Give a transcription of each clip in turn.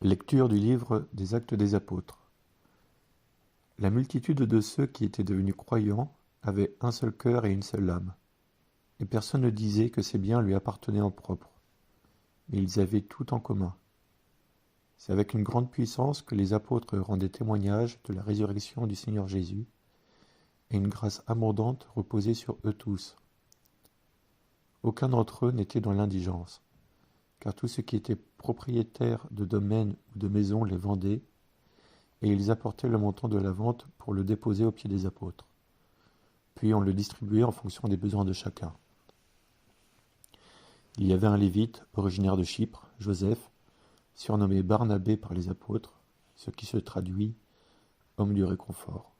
Lecture du livre des Actes des Apôtres. La multitude de ceux qui étaient devenus croyants avait un seul cœur et une seule âme, et personne ne disait que ses biens lui appartenaient en propre, mais ils avaient tout en commun. C'est avec une grande puissance que les apôtres rendaient témoignage de la résurrection du Seigneur Jésus, et une grâce abondante reposait sur eux tous. Aucun d'entre eux n'était dans l'indigence, car tous ceux qui étaient propriétaires de domaines ou de maisons les vendaient, et ils apportaient le montant de la vente pour le déposer aux pieds des apôtres. Puis on le distribuait en fonction des besoins de chacun. Il y avait un lévite, originaire de Chypre, Joseph, surnommé Barnabé par les apôtres, ce qui se traduit « homme du réconfort ».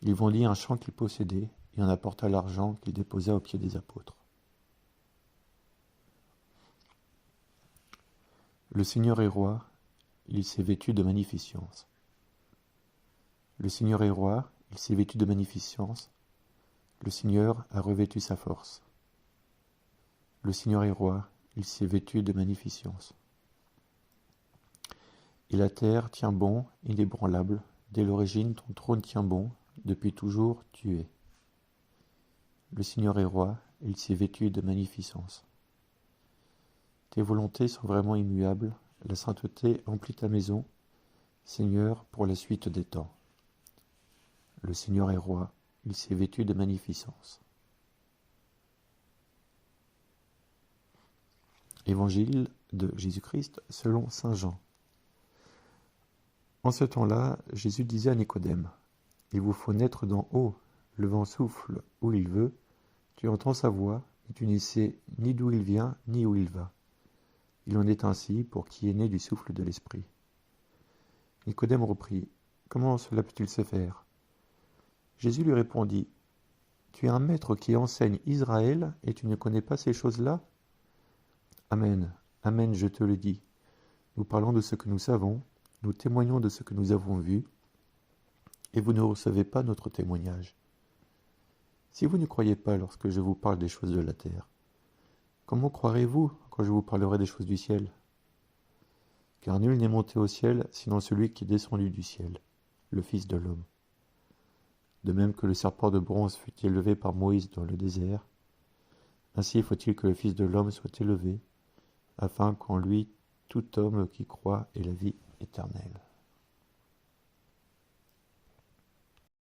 Il vendit un champ qu'il possédait et en apporta l'argent qu'il déposa aux pieds des apôtres. Le Seigneur est roi, il s'est vêtu de magnificence. Le Seigneur est roi, il s'est vêtu de magnificence. Le Seigneur a revêtu sa force. Le Seigneur est roi, il s'est vêtu de magnificence. Et la terre tient bon, inébranlable, dès l'origine ton trône tient bon, depuis toujours tu es. Le Seigneur est roi, il s'est vêtu de magnificence. Tes volontés sont vraiment immuables, la sainteté emplit ta maison, Seigneur, pour la suite des temps. Le Seigneur est roi, il s'est vêtu de magnificence. Évangile de Jésus-Christ selon saint Jean. En ce temps-là, Jésus disait à Nicodème, « Il vous faut naître d'en haut, le vent souffle où il veut, tu entends sa voix, et tu ne sais ni d'où il vient, ni où il va. Il en est ainsi pour qui est né du souffle de l'Esprit. » Nicodème reprit, « Comment cela peut-il se faire ?» Jésus lui répondit, « Tu es un maître qui enseigne Israël et tu ne connais pas ces choses-là ? Amen, amen, je te le dis. Nous parlons de ce que nous savons, nous témoignons de ce que nous avons vu, et vous ne recevez pas notre témoignage. Si vous ne croyez pas lorsque je vous parle des choses de la terre, comment croirez-vous quand je vous parlerai des choses du ciel ? Car nul n'est monté au ciel sinon celui qui est descendu du ciel, le Fils de l'homme. De même que le serpent de bronze fut élevé par Moïse dans le désert, ainsi faut-il que le Fils de l'homme soit élevé, afin qu'en lui tout homme qui croit ait la vie éternelle.